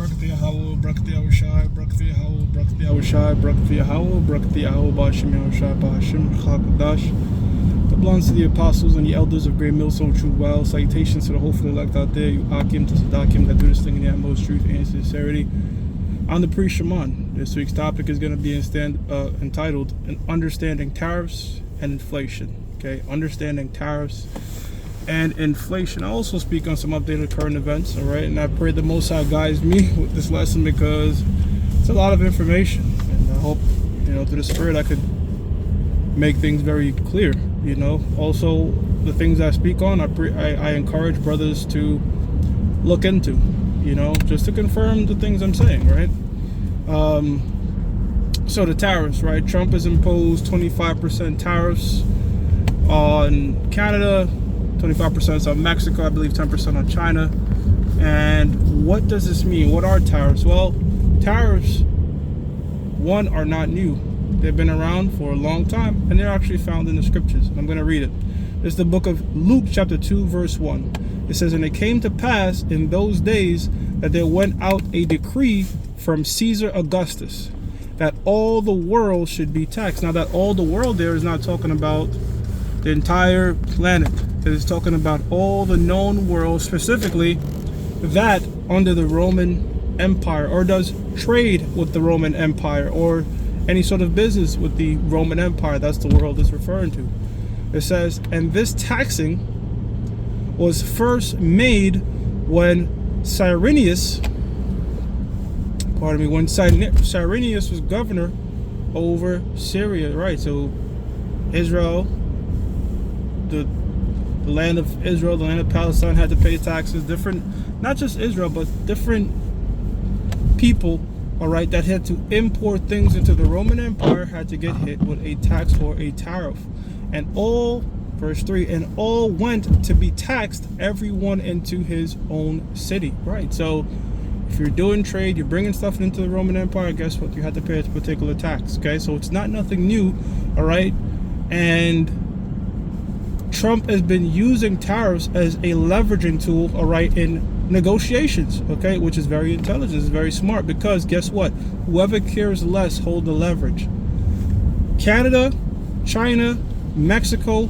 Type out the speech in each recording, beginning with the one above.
Brakati Yahweh, Brakati Yahushai, Brakati Yahweh, Brakati Yahushai, Brakati Yahweh, Brakati Yahweh, Bashim Yahushai, Bashim Chakadash. The belongs to the apostles and the elders of Great Millstone True Well. Salutations to the hopeful elect out there, you Akim to Sadakim that do this thing in the utmost truth and sincerity. I'm the priest Shaman. This week's topic is going to be entitled Understanding Tariffs and Inflation. Okay, understanding tariffs and inflation. I also speak on some updated current events, all right? And I pray the Most High guides me with this lesson because it's a lot of information. And I hope, through the Spirit I could make things very clear, Also, the things I speak on, I encourage brothers to look into, just to confirm the things I'm saying, right? So the tariffs, right? Trump has imposed 25% tariffs on Canada, 25% on Mexico, I believe 10% on China. And what does this mean? What are tariffs? Well, tariffs, one, are not new. They've been around for a long time, and they're actually found in the scriptures. I'm going to read it. It's the book of Luke chapter 2 verse 1. It says, "And it came to pass in those days that there went out a decree from Caesar Augustus that all the world should be taxed." Now, that all the world there is not talking about the entire planet. It is talking about all the known world, specifically that under the Roman Empire, or does trade with the Roman Empire, or any sort of business with the Roman Empire. That's the world it's referring to. It says, "And this taxing was first made when Cyrenius was governor over Syria." Right, so Israel, the land of Israel, the land of Palestine had to pay taxes. Different, not just Israel, but different people, all right, that had to import things into the Roman Empire had to get hit with a tax or a tariff. And all, verse 3, "and all went to be taxed, everyone into his own city." Right, so if you're doing trade, you're bringing stuff into the Roman Empire, guess what? You have to pay a particular tax, okay? So it's not nothing new, all right? And Trump has been using tariffs as a leveraging tool, all right, in negotiations, okay, which is very intelligent, it's very smart, because guess what? Whoever cares less hold the leverage. Canada, China, Mexico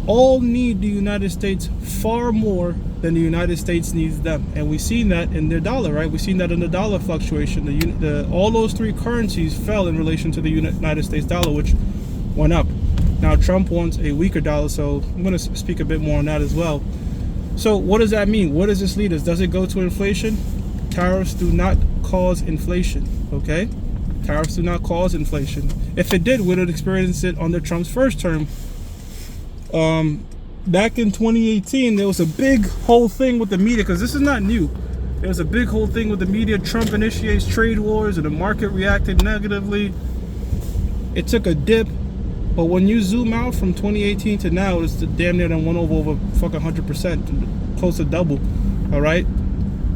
all need the United States far more than the United States needs them, and we've seen that in their dollar, right? We've seen that in the dollar fluctuation. All those three currencies fell in relation to the United States dollar, which went up. Now Trump wants a weaker dollar, so I'm going to speak a bit more on that as well. So what does that mean? What does this lead us? Does it go to inflation? Tariffs do not cause inflation, okay? Tariffs do not cause inflation. If it did, we would experience it under Trump's first term. Back in 2018, there was a big whole thing with the media, because this is not new. There was a big whole thing with the media. Trump initiates trade wars, and the market reacted negatively. It took a dip. But when you zoom out from 2018 to now, it's damn near done went over fucking 100%, close to double. All right,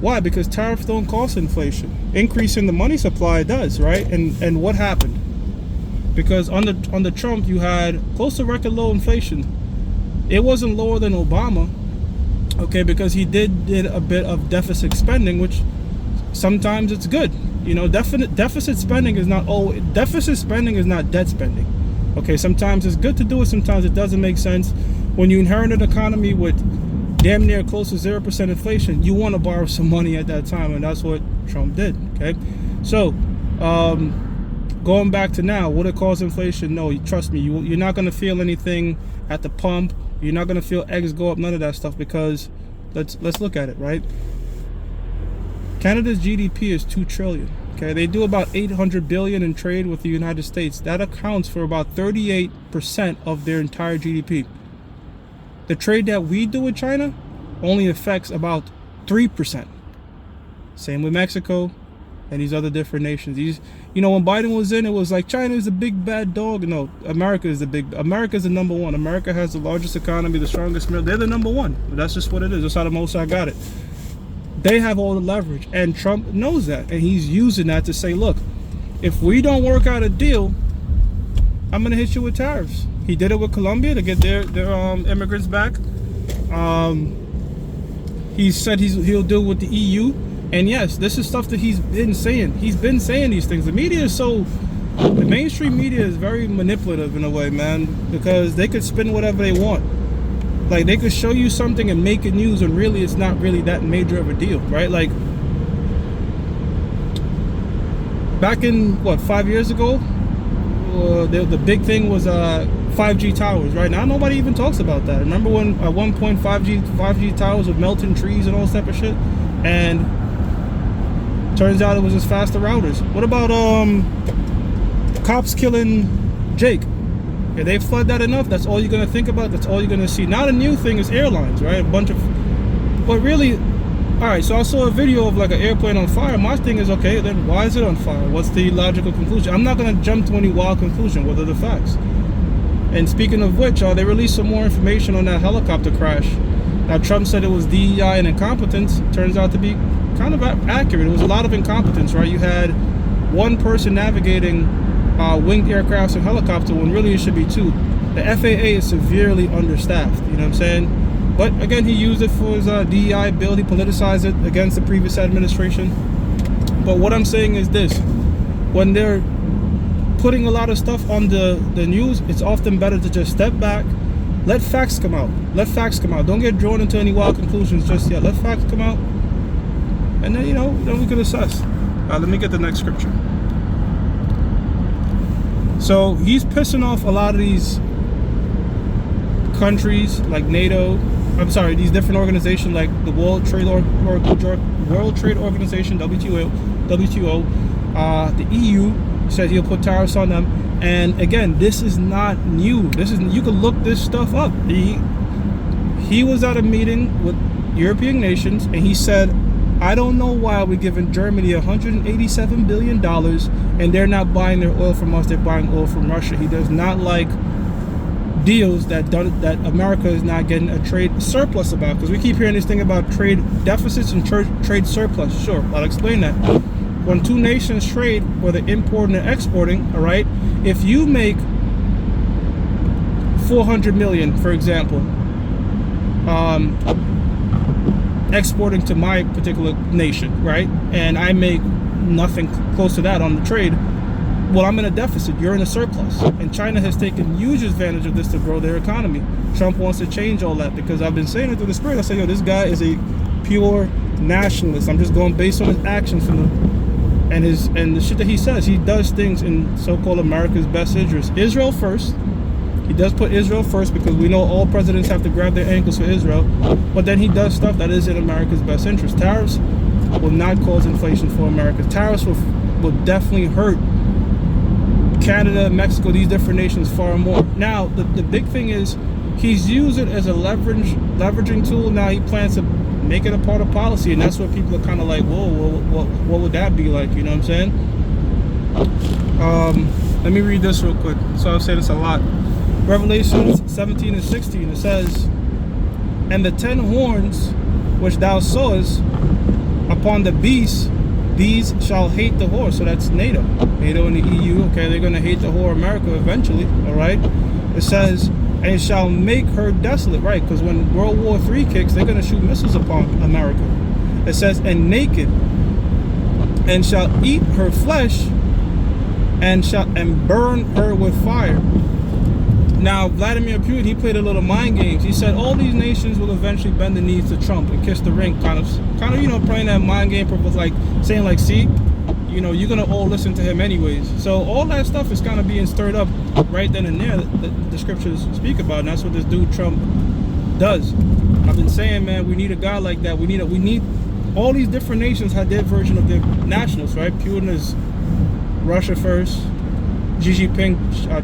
why? Because tariffs don't cause inflation. Increasing the money supply does, right? And what happened? Because under Trump, you had close to record low inflation. It wasn't lower than Obama, okay, because he did a bit of deficit spending, which sometimes it's good. Deficit spending is not debt spending. Okay, sometimes it's good to do it, sometimes it doesn't make sense. When you inherit an economy with damn near close to 0% inflation, you want to borrow some money at that time, and that's what Trump did, okay? So, going back to now, would it cause inflation? No, trust me, you're not going to feel anything at the pump. You're not going to feel eggs go up, none of that stuff, because let's look at it, right? Canada's GDP is $2 trillion. Okay, they do about $800 billion in trade with the United States. That accounts for about 38% of their entire GDP. The trade that we do with China only affects about 3%. Same with Mexico and these other different nations. When Biden was in, it was like China is the big bad dog. No, America is the number one. America has the largest economy, the strongest middle. They're the number one. That's just what it is. That's how the Most High got it. They have all the leverage, and Trump knows that, and he's using that to say, look, if we don't work out a deal, I'm gonna hit you with tariffs. He did it with Colombia to get their immigrants back. He said he'll do it with the EU. And yes, this is stuff that he's been saying. He's been saying these things. The media is the mainstream media is very manipulative in a way, man, because they could spin whatever they want. Like, they could show you something and make it news, and really it's not really that major of a deal, right? Like, back in, what, 5 years ago, the big thing was 5G towers, right? Now nobody even talks about that. Remember when at one point 5G towers were melting trees and all this type of shit? And turns out it was just faster routers. What about cops killing Jake? If they flood that enough, that's all you're gonna think about, that's all you're gonna see. Now the new thing is airlines, right? A bunch of, but really, all right, so I saw a video of like an airplane on fire. My thing is, okay, then why is it on fire? What's the logical conclusion? I'm not gonna jump to any wild conclusion. What are the facts? And speaking of which, they released some more information on that helicopter crash. Now, Trump said it was DEI and incompetence. Turns out to be kind of accurate. It was a lot of incompetence, right? You had one person navigating winged aircrafts and helicopter when really it should be two. The FAA is severely understaffed, you know what I'm saying? But again, he used it for his DEI bill. He politicized it against the previous administration. But what I'm saying is this: when they're putting a lot of stuff on the news, it's often better to just step back, let facts come out. Let facts come out. Don't get drawn into any wild conclusions just yet. Let facts come out, and then then we can assess. Let me get the next scripture. So he's pissing off a lot of these countries like NATO. I'm sorry, these different organizations like the World Trade Organization, WTO, the EU. Said he'll put tariffs on them. And again, this is not new. You can look this stuff up. He was at a meeting with European nations, and he said, I don't know why we're giving Germany $187 billion and they're not buying their oil from us, they're buying oil from Russia. He does not like deals that America is not getting a trade surplus about, because we keep hearing this thing about trade deficits and trade surplus. Sure, I'll explain that. When two nations trade, whether importing and exporting, all right, if you make 400 million, for example, exporting to my particular nation, right, and I make nothing close to that on the trade, well, I'm in a deficit, you're in a surplus. And China has taken huge advantage of this to grow their economy. Trump wants to change all that, because I've been saying it through the spirit. I say, yo, this guy is a pure nationalist. I'm just going based on his actions and the shit that he says. He does things in so-called America's best interest. Israel first. He does put Israel first, because we know all presidents have to grab their ankles for Israel. But then he does stuff that is in America's best interest. Tariffs will not cause inflation for America. Tariffs will definitely hurt Canada, Mexico, these different nations far more. Now, the big thing is he's used it as a leveraging tool. Now he plans to make it a part of policy, and that's what people are kind of like, whoa, what would that be like? You know what I'm saying? Let me read this real quick. So I've said this a lot. Revelation 17 and 16, it says, and the 10 horns which thou sawest upon the beast, these shall hate the whore. So that's NATO and the EU. Okay, they're going to hate the whore America eventually. All right, it says, and shall make her desolate, right? Because when World War III kicks, they're going to shoot missiles upon America. It says, and naked, and shall eat her flesh, and burn her with fire. Now, Vladimir Putin, he played a little mind games. He said all these nations will eventually bend the knees to Trump and kiss the ring, kind of, playing that mind game, with like saying like, see, you're gonna all listen to him anyways. So all that stuff is kind of being stirred up right then and there that the scriptures speak about, and that's what this dude Trump does. I've been saying, man, we need a guy like that. We need all these different nations had their version of their nationals, right? Putin is Russia first. Xi Jinping,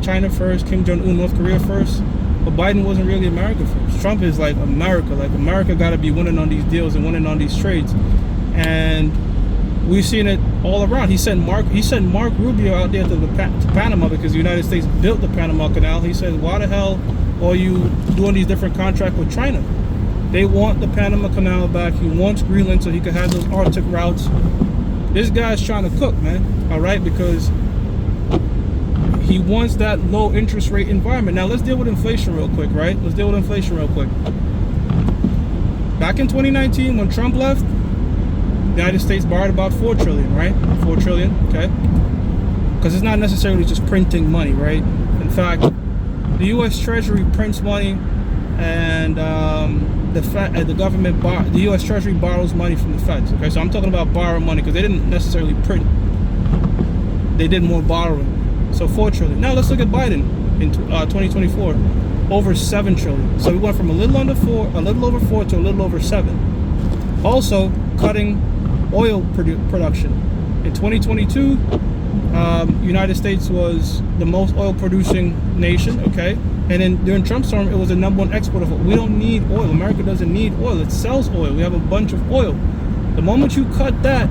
China first, Kim Jong-un, North Korea first, but Biden wasn't really America first. Trump is like America got to be winning on these deals and winning on these trades, and we've seen it all around. He sent Mark Rubio out there to Panama, because the United States built the Panama Canal. He said, why the hell are you doing these different contracts with China? They want the Panama Canal back. He wants Greenland so he could have those Arctic routes. This guy's trying to cook, man, all right, because he wants that low interest rate environment. Now let's deal with inflation real quick, right? Back in 2019, when Trump left, United States borrowed about 4 trillion, right? 4 trillion, okay? Because it's not necessarily just printing money, right? In fact, the U.S. Treasury prints money, and the U.S. Treasury borrows money from the Feds. Okay, so I'm talking about borrowing money because they didn't necessarily print; they did more borrowing. So 4 trillion. Now let's look at Biden in 2024, over 7 trillion. So we went from a little over 4 to a little over 7. Also, cutting oil production in 2022. United States was the most oil producing nation, okay? And then during Trump's term, it was the #1 exporter of oil. We don't need oil. America doesn't need oil. It sells oil. We have a bunch of oil. The moment you cut that,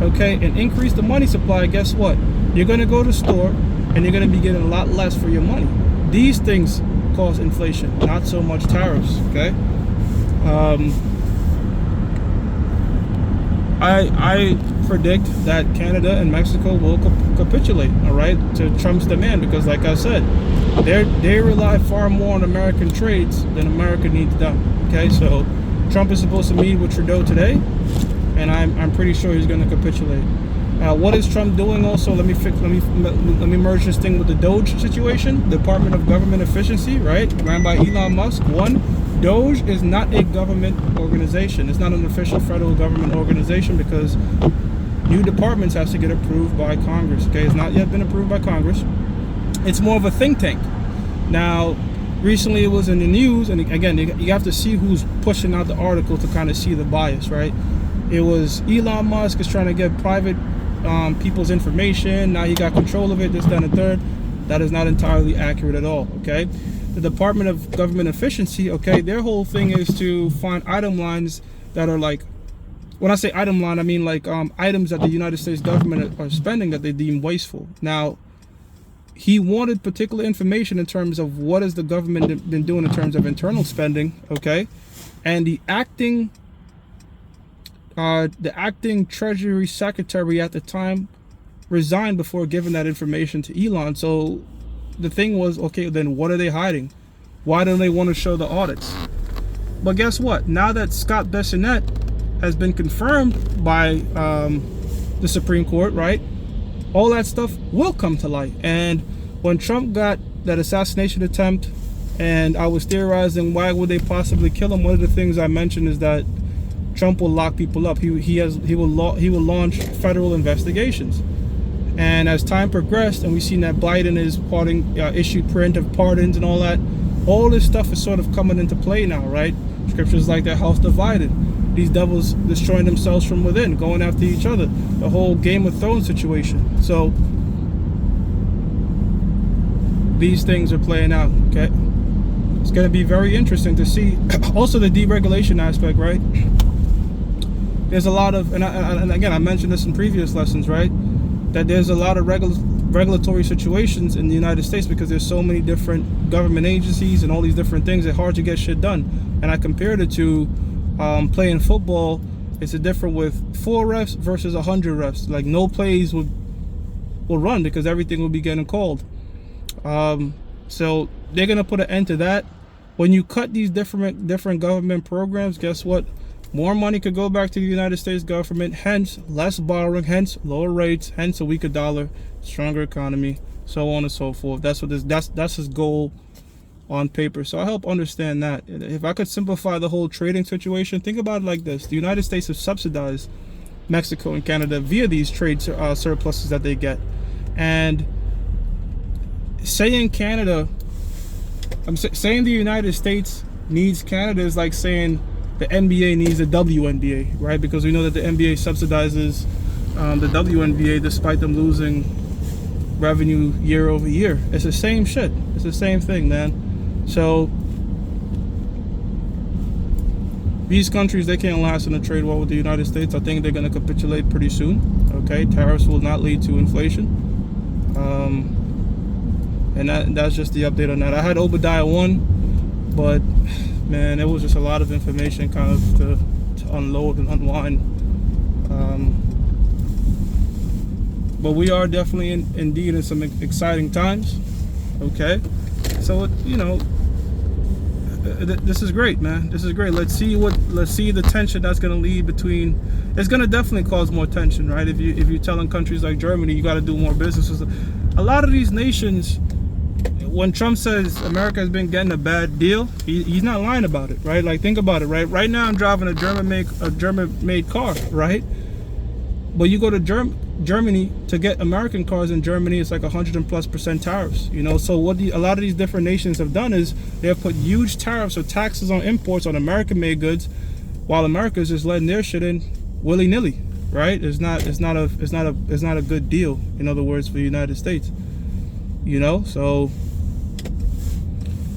okay, and increase the money supply, guess what? You're going to go to the store and you're going to be getting a lot less for your money. These things cause inflation, not so much tariffs, okay? I predict that Canada and Mexico will capitulate, all right, to Trump's demand, because like I said, they rely far more on American trades than America needs them. Okay, so Trump is supposed to meet with Trudeau today, and I'm pretty sure he's going to capitulate. What is Trump doing? Also, let me merge this thing with the Doge situation, Department of Government Efficiency, right, ran by Elon Musk. Doge is not a government organization. It's not an official federal government organization because new departments have to get approved by Congress. Okay, it's not yet been approved by Congress. It's more of a think tank. Now, recently it was in the news, and again, you have to see who's pushing out the article to kind of see the bias, right? It was Elon Musk is trying to get private people's information. Now he got control of it, this, that, and the third. That is not entirely accurate at all, okay? The Department of Government Efficiency, okay, their whole thing is to find item lines that are like, when I say item line, I mean like items that the United States government are spending that they deem wasteful. Now, he wanted particular information in terms of what has the government been doing in terms of internal spending, okay? And the acting Treasury Secretary at the time resigned before giving that information to Elon. So the thing was, okay, then what are they hiding? Why don't they want to show the audits? But guess what? Now that Scott Bessonette has been confirmed by the Supreme Court, right? All that stuff will come to light. And when Trump got that assassination attempt, and I was theorizing why would they possibly kill him, one of the things I mentioned is that Trump will lock people up. He will launch federal investigations. And as time progressed, and we've seen that Biden is issued preemptive pardons and all this stuff is sort of coming into play now, right? Scriptures like their house divided. These devils destroying themselves from within, going after each other. The whole Game of Thrones situation. So these things are playing out, okay? It's going to be very interesting to see. Also the deregulation aspect, right? There's a lot of, and again, I mentioned this in previous lessons, right? That there's a lot of regulatory situations in the United States because there's so many different government agencies and all these different things. It's hard to get shit done. And I compared it to playing football. It's a different with 4 refs versus 100 refs. Like no plays will run because everything will be getting called. So they're gonna put an end to that. When you cut these different government programs, guess what? More money could go back to the United States government, hence less borrowing, hence lower rates, hence a weaker dollar, stronger economy, so on and so forth. That's his goal on paper. So I help understand that. If I could simplify the whole trading situation, think about it like this. The United States has subsidized Mexico and Canada via these trade surpluses that they get. And saying the United States needs Canada is like saying the NBA needs the WNBA, right? Because we know that the NBA subsidizes the WNBA despite them losing revenue year over year. It's the same shit. It's the same thing, man. So these countries, they can't last in a trade war with the United States. I think they're going to capitulate pretty soon. Okay, tariffs will not lead to inflation. And that's just the update on that. I had Obadiah 1, but man, it was just a lot of information kind of to unload and unwind. But we are definitely indeed in some exciting times. Okay, so this is great, man. This is great. Let's see the tension that's going to lead between. It's going to definitely cause more tension, right? If you're telling countries like Germany you got to do more business. A lot of these nations, when Trump says America has been getting a bad deal, he's not lying about it, right? Like, think about it, right? Right now I'm driving a German-made car, right? But you go to Germany to get American cars in Germany, it's like 100+ % tariffs, you know. So what a lot of these different nations have done is they have put huge tariffs or taxes on imports on American-made goods, while America's just letting their shit in willy-nilly, right? It's not a good deal, in other words, for the United States, you know. So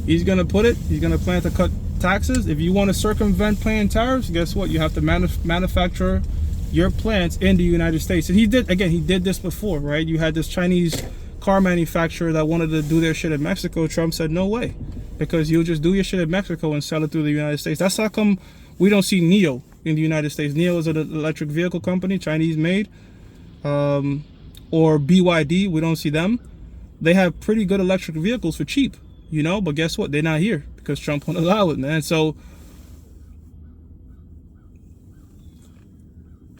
he's gonna plan to cut taxes. If you want to circumvent paying tariffs, guess what? You have to manufacture your plants in the United States. And he did this before, right? You had this Chinese car manufacturer that wanted to do their shit in Mexico. Trump said no way, because you'll just do your shit in Mexico and sell it through the United States. That's how come we don't see NIO in the United States. NIO is an electric vehicle company, Chinese made, or BYD. We don't see them. They have pretty good electric vehicles for cheap, you know, but guess what? They're not here because Trump won't allow it, man. So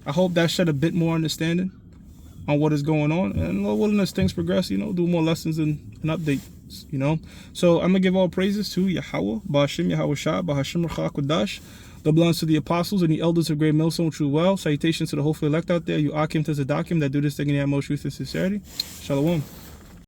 I hope that shed a bit more understanding on what is going on, and Lord willing, as things progress, you know, do more lessons and updates, you know. So I'm gonna give all praises to Yahweh, Ba'ashim Yahweh Shah, Ba'ashim Rachah Kodash. The belongs to the apostles and the elders of Great Millstone True Well. Salutations to the hopefully elect out there, you Akim to Zadakim that do this thing in the utmost truth and sincerity. Shalom.